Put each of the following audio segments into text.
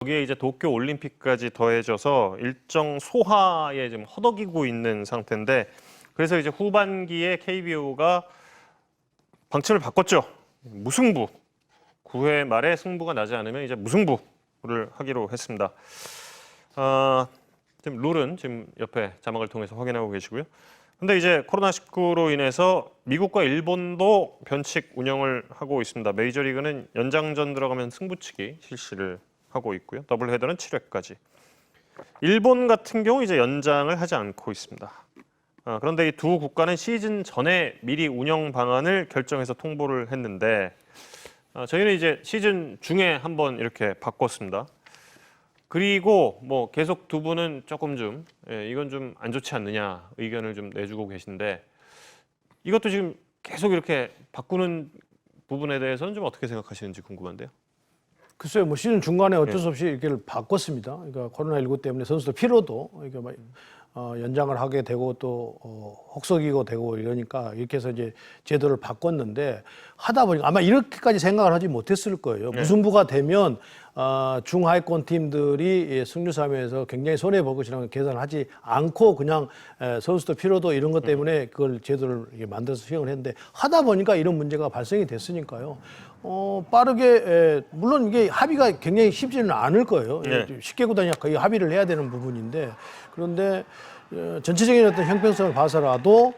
거기에 이제 도쿄 올림픽까지 더해져서 일정 소화에 좀 허덕이고 있는 상태인데 그래서 이제 후반기에 KBO가 방침을 바꿨죠. 무승부. 9회 말에 승부가 나지 않으면 이제 무승부를 하기로 했습니다. 지금 룰은 지금 옆에 자막을 통해서 확인하고 계시고요. 근데 이제 코로나19로 인해서 미국과 일본도 변칙 운영을 하고 있습니다. 메이저리그는 연장전 들어가면 승부치기 실시를 하고 있고요. 더블헤더는 7회까지. 일본 같은 경우 이제 연장을 하지 않고 있습니다. 그런데 이 두 국가는 시즌 전에 미리 운영 방안을 결정해서 통보를 했는데 저희는 이제 시즌 중에 한번 이렇게 바꿨습니다. 그리고 뭐 계속 두 분은 조금 좀 이건 좀 안 좋지 않느냐 의견을 좀 내주고 계신데 이것도 지금 계속 이렇게 바꾸는 부분에 대해서는 좀 어떻게 생각하시는지 궁금한데요. 글쎄요, 뭐 시즌 중간에 어쩔 수 없이 이렇게 바꿨습니다. 그러니까 코로나19 때문에 선수들 피로도 이렇게 연장을 하게 되고 또 혹석이고 되고 이러니까 이렇게 해서 이제 제도를 바꿨는데 하다 보니까 아마 이렇게까지 생각을 하지 못했을 거예요. 무승부가 되면 중하위권 팀들이 승률 싸움에서 굉장히 손해 볼 것이라는 계산하지 않고 그냥 선수들 피로도 이런 것 때문에 그걸 제도를 만들어서 시행을 했는데 하다 보니까 이런 문제가 발생이 됐으니까요. 빠르게 물론 이게 합의가 굉장히 쉽지는 않을 거예요. 네. 10개구단이 거의 합의를 해야 되는 부분인데 그런데 전체적인 어떤 형평성을 봐서라도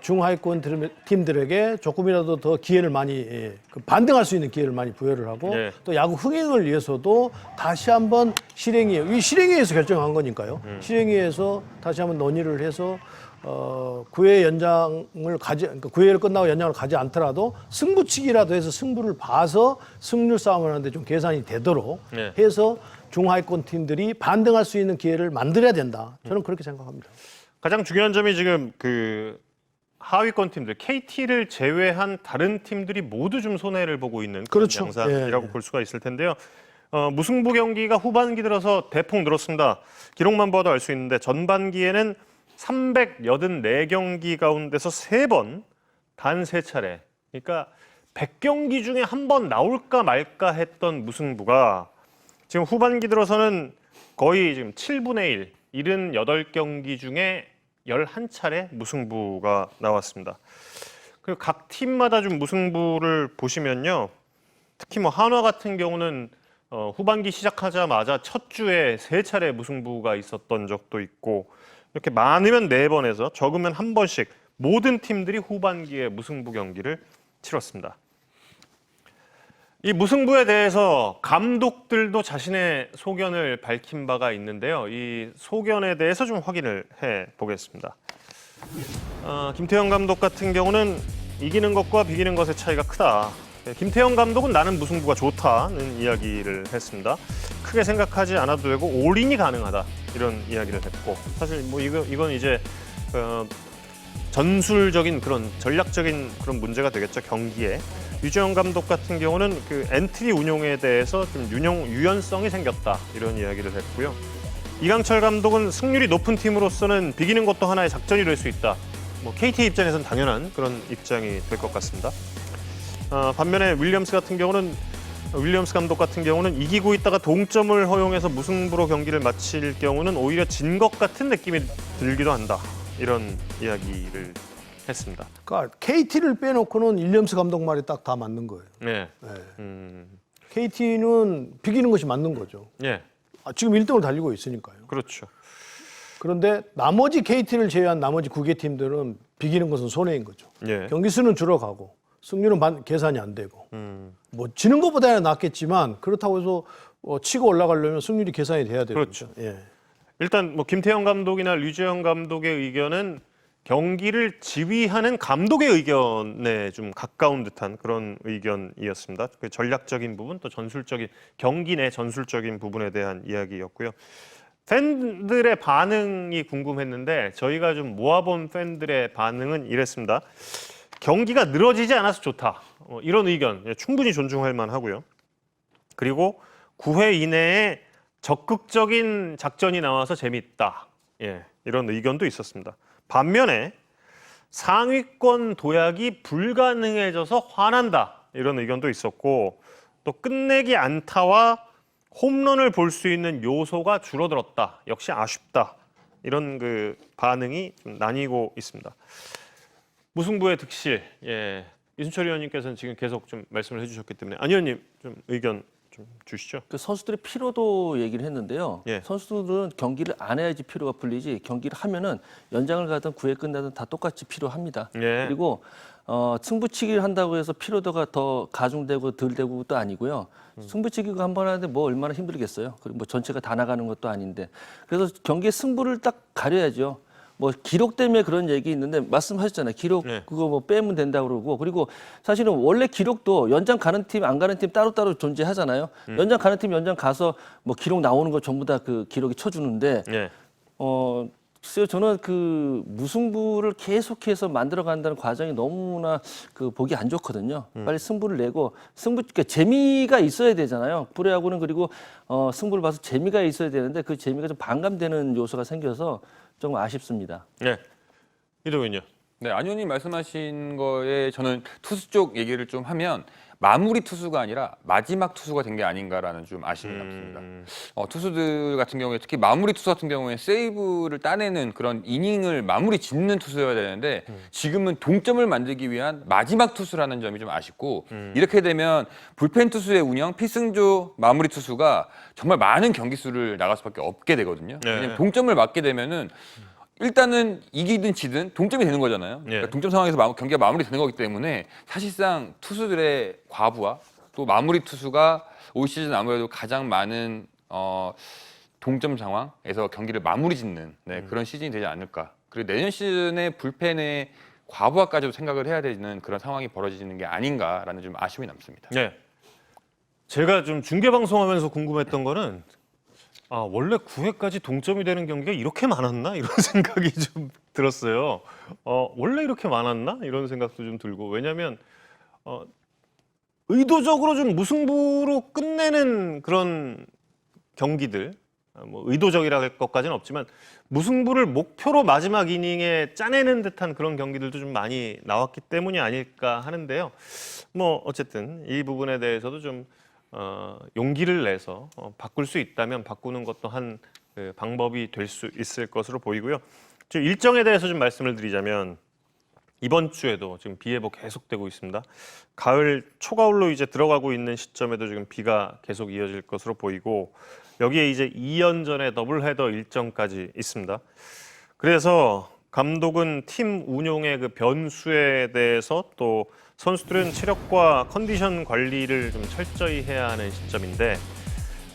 중하위권 팀들에게 조금이라도 더 기회를 많이 반등할 수 있는 기회를 많이 부여를 하고 네. 또 야구 흥행을 위해서도 다시 한번 이 실행위에서 결정한 거니까요. 실행위에서 다시 한번 논의를 해서 9회 연장을 그러니까 9회를 끝나고 연장을 가지 않더라도 승부치기라도 해서 승부를 봐서 승률 싸움을 하는데 좀 계산이 되도록 네. 해서 중하위권 팀들이 반등할 수 있는 기회를 만들어야 된다. 저는 그렇게 생각합니다. 가장 중요한 점이 지금 그 하위권 팀들, KT를 제외한 다른 팀들이 모두 좀 손해를 보고 있는 그런 그렇죠. 양상이라고 예. 볼 수가 있을 텐데요. 무승부 경기가 후반기 들어서 대폭 늘었습니다. 기록만 봐도 알 수 있는데 전반기에는 384경기 가운데서 3번, 단 3차례. 그러니까 100경기 중에 한 번 나올까 말까 했던 무승부가 지금 후반기 들어서는 거의 지금 7분의 1, 78경기 중에 11차례 무승부가 나왔습니다. 그리고 각 팀마다 좀 무승부를 보시면요. 특히 뭐 한화 같은 경우는 후반기 시작하자마자 첫 주에 3차례 무승부가 있었던 적도 있고 이렇게 많으면 4번에서 적으면 1번씩 모든 팀들이 후반기에 무승부 경기를 치렀습니다. 이 무승부에 대해서 감독들도 자신의 소견을 밝힌 바가 있는데요. 이 소견에 대해서 좀 확인을 해보겠습니다. 김태형 감독 같은 경우는 이기는 것과 비기는 것의 차이가 크다. 김태형 감독은 나는 무승부가 좋다는 이야기를 했습니다. 크게 생각하지 않아도 되고 올인이 가능하다 이런 이야기를 했고 사실 뭐 이건 이제 전술적인 그런 전략적인 그런 문제가 되겠죠 경기에. 류지영 감독 같은 경우는 그 엔트리 운용에 대해서 좀 유연성이 생겼다 이런 이야기를 했고요. 이강철 감독은 승률이 높은 팀으로서는 비기는 것도 하나의 작전이 될 수 있다. 뭐 KT 입장에서는 당연한 그런 입장이 될 것 같습니다. 반면에 윌리엄스 감독 같은 경우는 이기고 있다가 동점을 허용해서 무승부로 경기를 마칠 경우는 오히려 진 것 같은 느낌이 들기도 한다. 이런 이야기를 했습니다. 그러니까 KT를 빼놓고는 윌리엄스 감독 말이 딱 다 맞는 거예요. 네. KT는 비기는 것이 맞는 거죠. 예. 지금 1등을 달리고 있으니까요. 그렇죠. 그런데 나머지 KT를 제외한 나머지 9개 팀들은 비기는 것은 손해인 거죠. 예. 경기 수는 줄어가고 승률은 계산이 안 되고 뭐 지는 것보다는 낫겠지만 그렇다고 해서 치고 올라가려면 승률이 계산이 돼야 되죠. 그렇죠. 예. 일단 뭐 김태형 감독이나 류지영 감독의 의견은 경기를 지휘하는 감독의 의견에 좀 가까운 듯한 그런 의견이었습니다. 그 전략적인 부분 또 전술적인 경기 내 전술적인 부분에 대한 이야기였고요. 팬들의 반응이 궁금했는데 저희가 좀 모아본 팬들의 반응은 이랬습니다. 경기가 늘어지지 않아서 좋다. 이런 의견 충분히 존중할 만하고요. 그리고 9회 이내에 적극적인 작전이 나와서 재밌다. 이런 의견도 있었습니다. 반면에 상위권 도약이 불가능해져서 화난다. 이런 의견도 있었고 또 끝내기 안타와 홈런을 볼 수 있는 요소가 줄어들었다. 역시 아쉽다. 이런 그 반응이 좀 나뉘고 있습니다. 무승부의 득실, 예, 이순철 의원님께서는 지금 계속 좀 말씀을 해주셨기 때문에 안 의원님 좀 의견 좀 주시죠. 그 선수들의 피로도 얘기를 했는데요. 예. 선수들은 경기를 안 해야지 피로가 풀리지 경기를 하면은 연장을 가든 9회 끝나든 다 똑같이 피로합니다. 예. 그리고 승부치기를 한다고 해서 피로도가 더 가중되고 덜 되고도 아니고요. 승부치기가 한 번 하는데 뭐 얼마나 힘들겠어요. 그리고 뭐 전체가 다 나가는 것도 아닌데. 그래서 경기의 승부를 딱 가려야죠. 뭐 기록 때문에 그런 얘기 있는데 말씀하셨잖아요. 기록 네. 그거 뭐 빼면 된다고 그러고 그리고 사실은 원래 기록도 연장 가는 팀 안 가는 팀 따로따로 존재하잖아요. 연장 가는 팀 연장 가서 뭐 기록 나오는 거 전부 다 그 기록이 쳐주는데 예. 글쎄요, 저는 그 무승부를 계속해서 만들어 간다는 과정이 너무나 그 보기 안 좋거든요. 빨리 승부를 내고 그러니까 재미가 있어야 되잖아요. 프로야구는 그리고 승부를 봐서 재미가 있어야 되는데 그 재미가 좀 반감되는 요소가 생겨서 좀 아쉽습니다. 예. 이동훈요. 네, 안 의원님 말씀하신 거에 저는 투수 쪽 얘기를 좀 하면 마무리 투수가 아니라 마지막 투수가 된 게 아닌가라는 좀 아쉬움이 남습니다. 투수들 같은 경우에 특히 마무리 투수 같은 경우에 세이브를 따내는 그런 이닝을 마무리 짓는 투수여야 되는데 지금은 동점을 만들기 위한 마지막 투수라는 점이 좀 아쉽고 이렇게 되면 불펜 투수의 운영, 필승조 마무리 투수가 정말 많은 경기 수를 나갈 수밖에 없게 되거든요. 네. 왜냐면 동점을 맞게 되면은 일단은 이기든 지든 동점이 되는 거잖아요. 그러니까 동점 상황에서 경기가 마무리되는 거기 때문에 사실상 투수들의 과부하 또 마무리 투수가 올 시즌 아무래도 가장 많은 동점 상황에서 경기를 마무리 짓는 그런 시즌이 되지 않을까. 그리고 내년 시즌에 불펜의 과부하까지도 생각을 해야 되는 그런 상황이 벌어지는 게 아닌가라는 좀 아쉬움이 남습니다. 네. 제가 좀 중계 방송하면서 궁금했던 거는 원래 9회까지 동점이 되는 경기가 이렇게 많았나? 이런 생각이 좀 들었어요. 원래 이렇게 많았나? 이런 생각도 좀 들고. 왜냐하면 의도적으로 좀 무승부로 끝내는 그런 경기들, 뭐 의도적이라 할 것까지는 없지만 무승부를 목표로 마지막 이닝에 짜내는 듯한 그런 경기들도 좀 많이 나왔기 때문이 아닐까 하는데요. 뭐 어쨌든 이 부분에 대해서도 좀 용기를 내서 바꿀 수 있다면 바꾸는 것도 한 방법이 될 수 있을 것으로 보이고요. 지금 일정에 대해서 좀 말씀을 드리자면 이번 주에도 지금 비 예보 계속되고 있습니다. 가을 초가을로 이제 들어가고 있는 시점에도 지금 비가 계속 이어질 것으로 보이고 여기에 이제 2연전의 더블헤더 일정까지 있습니다. 그래서 감독은 팀 운용의 그 변수에 대해서 또 선수들은 체력과 컨디션 관리를 좀 철저히 해야 하는 시점인데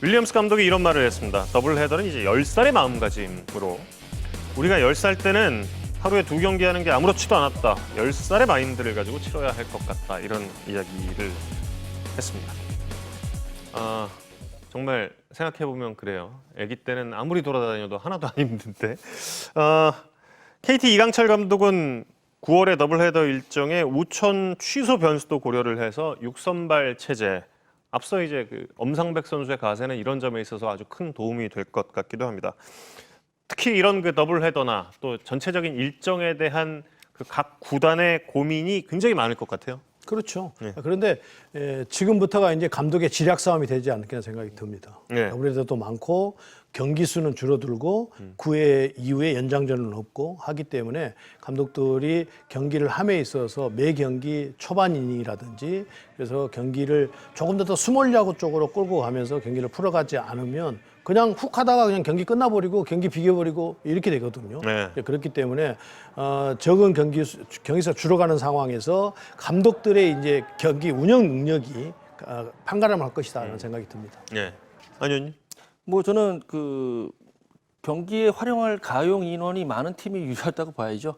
윌리엄스 감독이 이런 말을 했습니다. 더블헤더는 이제 10살의 마음가짐으로 우리가 10살 때는 하루에 2경기 하는 게 아무렇지도 않았다. 10살의 마인드를 가지고 치러야 할 것 같다. 이런 이야기를 했습니다. 정말 생각해보면 그래요. 아기 때는 아무리 돌아다녀도 하나도 안 힘든데 KT 이강철 감독은 9월의 더블헤더 일정에 우천 취소 변수도 고려를 해서 6선발 체제. 앞서 이제 그 엄상백 선수의 가세는 이런 점에 있어서 아주 큰 도움이 될 것 같기도 합니다. 특히 이런 그 더블헤더나 또 전체적인 일정에 대한 그 각 구단의 고민이 굉장히 많을 것 같아요. 그렇죠. 그런데 지금부터가 이제 감독의 지략 싸움이 되지 않을까 생각이 듭니다. 네. 더블헤더도 많고 경기 수는 줄어들고 9회 이후에 연장전은 없고 하기 때문에 감독들이 경기를 함에 있어서 매 경기 초반 이닝이라든지 그래서 경기를 조금 더 스몰 야구 쪽으로 끌고 가면서 경기를 풀어가지 않으면 그냥 훅 하다가 그냥 경기 끝나버리고 경기 비겨버리고 이렇게 되거든요. 네. 그렇기 때문에 적은 경기수 줄어가는 상황에서 감독들의 이제 경기 운영 능력이 판가름을 할 것이다라는 생각이 듭니다. 네. 안현님? 뭐 저는 그 경기에 활용할 가용 인원이 많은 팀이 유리하다고 봐야죠.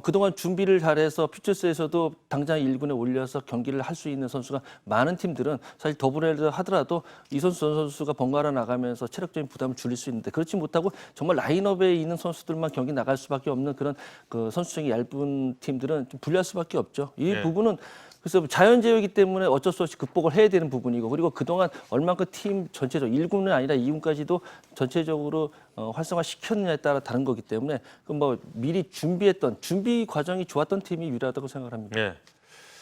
그동안 준비를 잘해서 퓨처스에서도 당장 1군에 올려서 경기를 할 수 있는 선수가 많은 팀들은 사실 더블헤더 하더라도 이 선수 저 선수가 번갈아 나가면서 체력적인 부담을 줄일 수 있는데 그렇지 못하고 정말 라인업에 있는 선수들만 경기 나갈 수밖에 없는 그런 그 선수층이 얇은 팀들은 좀 불리할 수밖에 없죠. 이 네. 부분은 그래서 자연재해이기 때문에 어쩔 수 없이 극복을 해야 되는 부분이고 그리고 그동안 얼만큼 팀 전체적으로 1군은 아니라 2군까지도 전체적으로 활성화시켰느냐에 따라 다른 거기 때문에 그 뭐 미리 준비했던 준비 과정이 좋았던 팀이 유리하다고 생각합니다. 네.